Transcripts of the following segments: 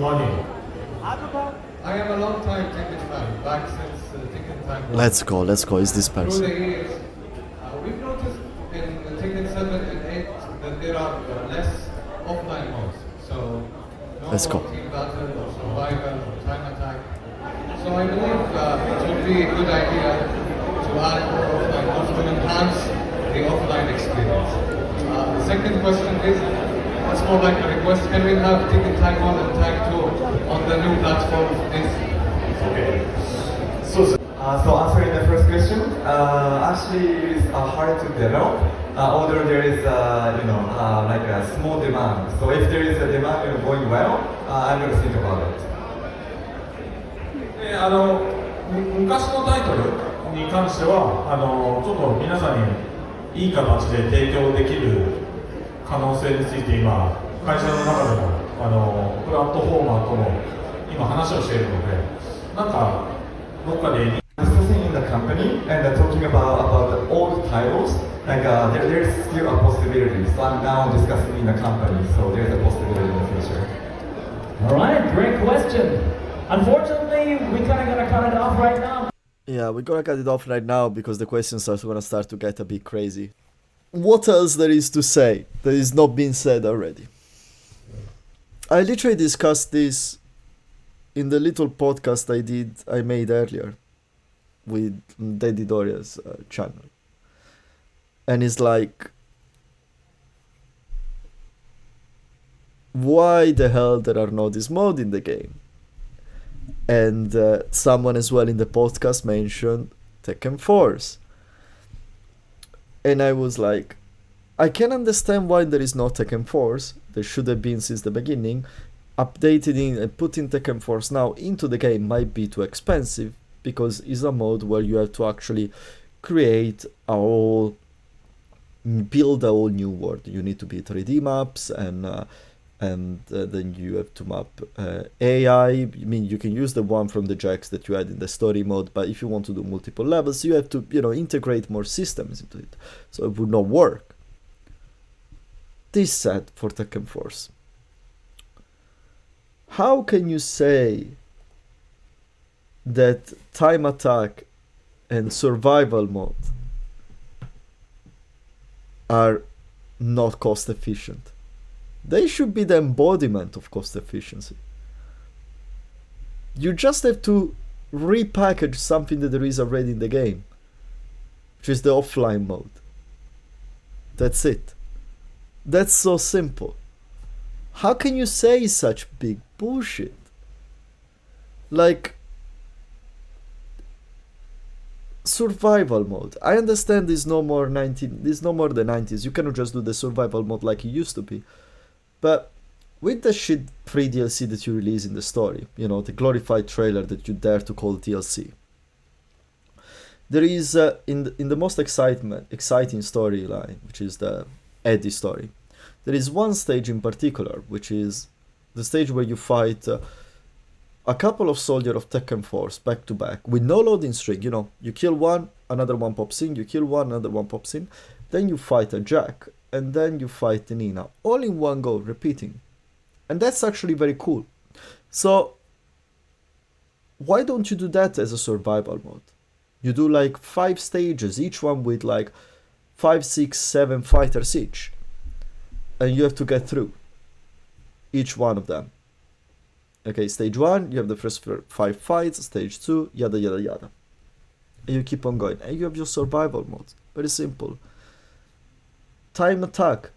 money. I am a long time Tekken fan, back since Tekken time. Let's go. Is this Through person? the years, we've noticed in Tekken 7 and 8 that there are less offline modes. So, no Let's go. more team battle or survival or time attack. So I believe it would be a good idea to add more offline modes to enhance the offline experience. The second question is, it's more like a request, can we have Tekken Tag 1 and Tag 2 on the new platform, please? Okay. So answering the first question, actually it's hard to develop, although there is like a small demand. So if there is a demand going well, I'm going to think about it. で昔のタイトルに関してはちょっと皆さんにいい形で提供できる可能性について今会社の中でもプラットフォーマーとも今話をしているのでなんかどっかで Discussing in the company and talking about the old titles, like there's still a possibility. So I'm now discussing in the company, so there's a possibility in the future. All right, great question. Unfortunately, we kind of gotta cut it off right now. Yeah, we're gonna cut it off right now because the questions are gonna start to get a bit crazy. What else there is to say that is not being said already? I literally discussed this in the little podcast I made earlier with Daddy Doria's channel. And it's like, why the hell there are no this mode in the game? And someone as well in the podcast mentioned Tekken Force. And I was like, I can understand why there is no Tekken Force. There should have been since the beginning. Updating and putting Tekken Force now into the game might be too expensive because it's a mode where you have to actually build a whole new world. You need to be 3D maps and then you have to map AI. I mean, you can use the one from the jacks that you had in the story mode, but if you want to do multiple levels, you have to, integrate more systems into it. So it would not work. This said for Tekken Force. How can you say that time attack and survival mode are not cost efficient? They should be the embodiment of cost efficiency. You just have to repackage something that there is already in the game, which is the offline mode. That's it. That's so simple. How can you say such big bullshit? Like, survival mode. I understand there's no more the 90s. You cannot just do the survival mode like it used to be. But with the shit free DLC that you release in the story, the glorified trailer that you dare to call DLC, there is in the most exciting storyline, which is the Eddie story, there is one stage in particular, which is the stage where you fight a couple of soldiers of Tekken Force back to back with no loading string. You kill one, another one pops in, you kill one, another one pops in, then you fight a Jack, and then you fight Nina, all in one go, repeating. And that's actually very cool. So why don't you do that as a survival mode? You do like 5 stages, each one with like 5, 6, 7 fighters each. And you have to get through each one of them. Okay, stage 1, you have the first 5 fights, stage 2, yada yada yada. And you keep on going. And you have your survival mode. Very simple. Time attack.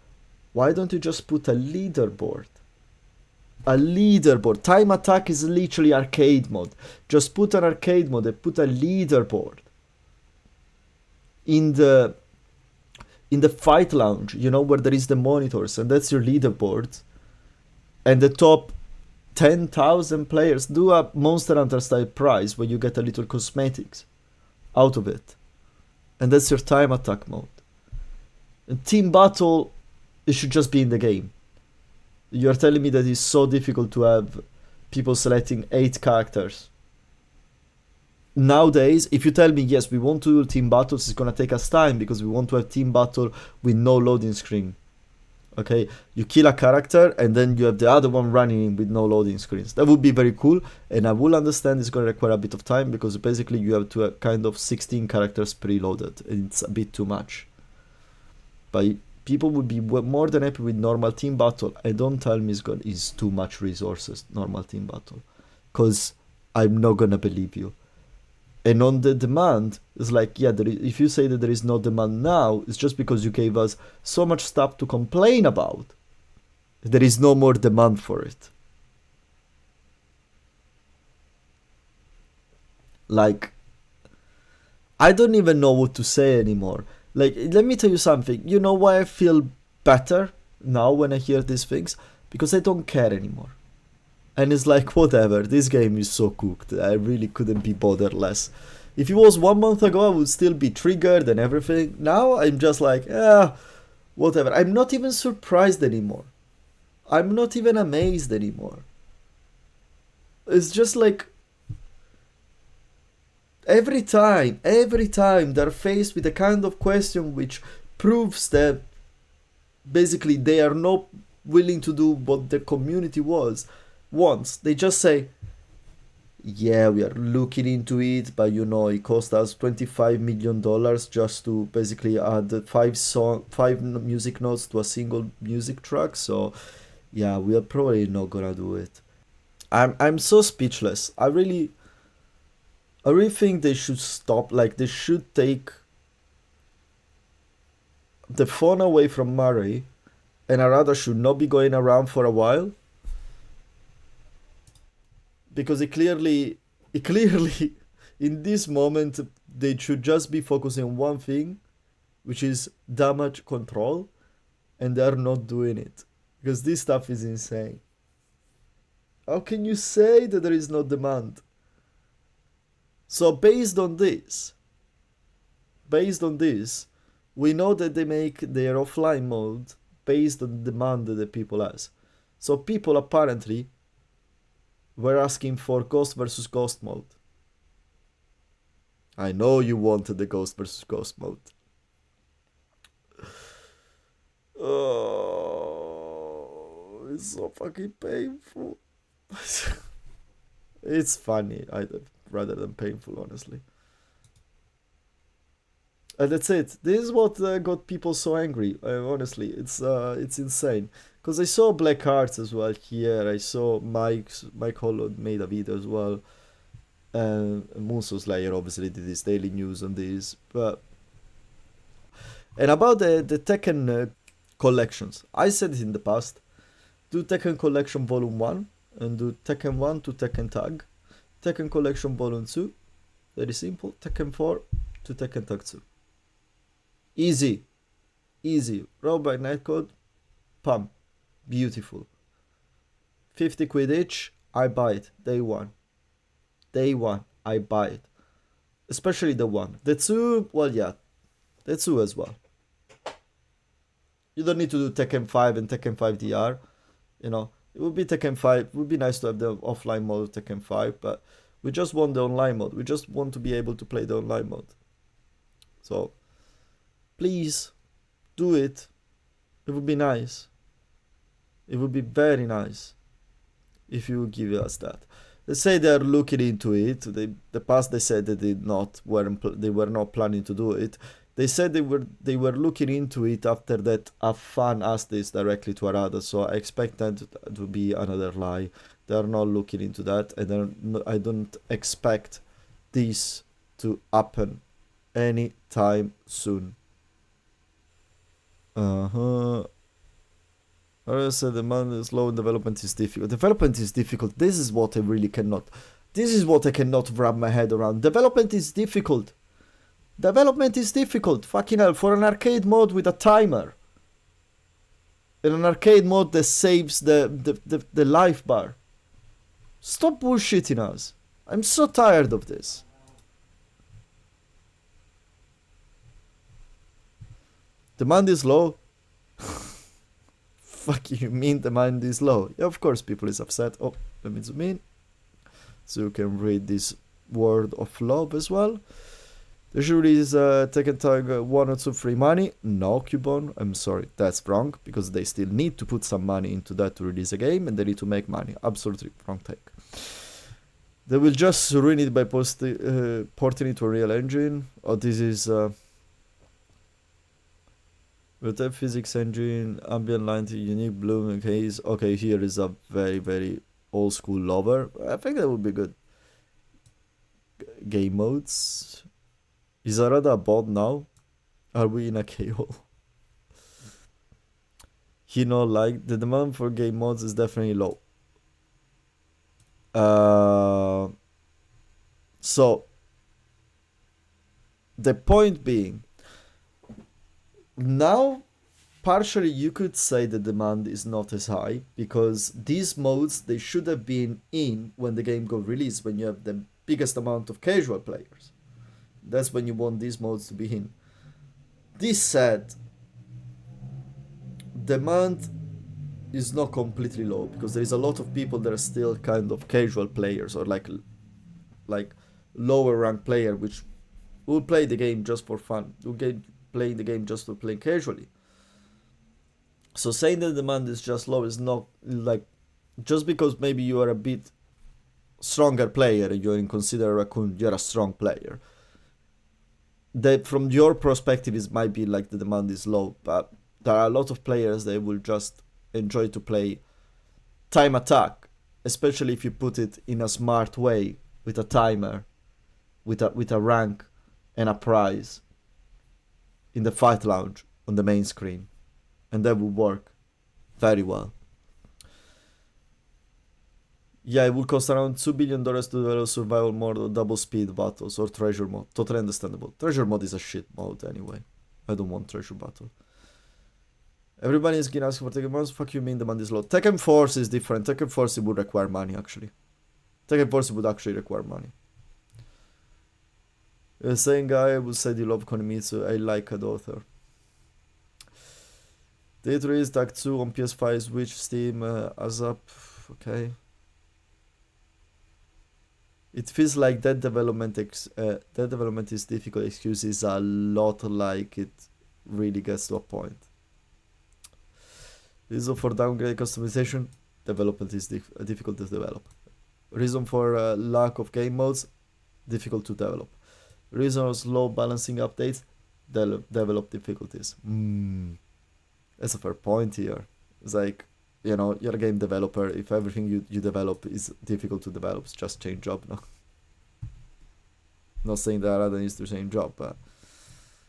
Why don't you just put a leaderboard? A leaderboard. Time attack is literally arcade mode. Just put an arcade mode and put a leaderboard in the fight lounge, where there is the monitors, and that's your leaderboard. And the top 10,000 players do a Monster Hunter style prize where you get a little cosmetics out of it. And that's your time attack mode. And team battle, it should just be in the game. You're telling me that it's so difficult to have people selecting 8 characters. Nowadays, if you tell me, yes, we want to do team battles, it's gonna take us time because we want to have team battle with no loading screen. Okay, you kill a character and then you have the other one running with no loading screens. That would be very cool, and I will understand it's going to require a bit of time, because basically you have to have kind of 16 characters preloaded, and it's a bit too much. But people would be more than happy with normal team battle, and don't tell me it's too much resources, normal team battle, because I'm not gonna believe you. And on the demand, it's like, yeah, if you say that there is no demand now, it's just because you gave us so much stuff to complain about. There is no more demand for it. Like, I don't even know what to say anymore. Like, let me tell you something. You know why I feel better now when I hear these things? Because I don't care anymore. And it's like, whatever, this game is so cooked. I really couldn't be bothered less. If it was 1 month ago, I would still be triggered and everything. Now I'm just like, whatever. I'm not even surprised anymore. I'm not even amazed anymore. It's just like, every time they're faced with a kind of question which proves that basically they are not willing to do what the community wants, they just say, yeah, we are looking into it, but you know, it cost us $25 million just to basically add 5 music notes to a single music track, so yeah, we are probably not gonna do it. I'm so speechless. I really think they should stop. Like, they should take the phone away from Murray, and Harada should not be going around for a while, because it clearly in this moment they should just be focusing on one thing, which is damage control, and they're not doing it, because this stuff is insane. How can you say that there is no demand? So based on this, we know that they make their offline mode based on the demand that the people has. So people apparently were asking for Ghost versus Ghost mode. I know you wanted the Ghost versus Ghost mode. Oh, it's so fucking painful. It's funny, rather than painful, honestly. And that's it. This is what got people so angry. Honestly, it's insane. Because I saw Black Hearts as well here. I saw Mike Hollow made a video as well. And Moonso Slayer obviously did his daily news on this. And about the Tekken collections, I said it in the past. Do Tekken Collection Volume 1 and do Tekken 1 to Tekken Tag. Tekken Collection Volume 2, very simple. Tekken 4 to Tekken Tag 2. Easy. Rollback Netcode, pump. Beautiful. 50 quid each, I buy it. Day one, I buy it. Especially the 1. The 2, well, yeah. The 2 as well. You don't need to do Tekken 5 and Tekken 5 DR. You know, it would be Tekken 5. It would be nice to have the offline mode of Tekken 5, but we just want the online mode. We just want to be able to play the online mode. So, please, do it. It would be nice. It would be very nice if you would give us that. They say they are looking into it. The past they said that they were not planning to do it. They said they were looking into it after that a fan asked this directly to Harada, so I expect that to be another lie. They are not looking into that, and I don't expect this to happen anytime soon. I said the demand is low and development is difficult. Development is difficult. This is what I cannot wrap my head around. Development is difficult. Fucking hell, for an arcade mode with a timer. In an arcade mode that saves the life bar. Stop bullshitting us. I'm so tired of this. Demand is low. Fuck you mean demand is low? Yeah, of course people is upset. Oh, let me zoom in. So you can read this word of love as well. They should release Tekken Tag 1 or 2 free money. No, Cubone, I'm sorry, that's wrong, because they still need to put some money into that to release a game, and they need to make money. Absolutely wrong take. They will just ruin it by porting it to a real engine. Or this is with that physics engine, ambient light, unique bloom and haze. Okay, here is a very, very old school lover. I think that would be good. Game modes. Is Harada a bot now? Are we in a KO? He not like the demand for game modes is definitely low. So the point being, now partially you could say the demand is not as high because these modes, they should have been in when the game got released, when you have the biggest amount of casual players. That's when you want these modes to be in. This said, demand is not completely low because there is a lot of people that are still kind of casual players or like lower rank player which will play the game just for fun, will play the game just to play casually. So saying that demand is just low is not like, just because maybe you are a bit stronger player and you're in Consider Raccoon, you're a strong player. That from your perspective it might be like the demand is low, but there are a lot of players that will just enjoy to play time attack, especially if you put it in a smart way with a timer, with a rank and a prize in the fight lounge on the main screen, and that would work very well. Yeah, it would cost around $2 billion to develop survival mode or double speed battles or treasure mode. Totally understandable. Treasure mode is a shit mode anyway. I don't want treasure battle. Everybody is gonna ask for Tekken modes. Fuck you mean demand is low. Tekken Force is different. Tekken Force would require money actually. Tekken Force would actually require money. The same guy who said you love Konomitsu. I like a daughter. Date release Tag 2 on PS5, Switch, Steam, ASAP. Okay. It feels like that development is difficult. Excuse is a lot like it really gets to a point. Reason for downgrade customization, development is difficult to develop. Reason for lack of game modes, difficult to develop. Reason for slow balancing updates, develop difficulties. That's a fair point here. It's like, you know, you're a game developer. If everything you develop is difficult to develop, just change job now. Not saying that Harada needs to change job, but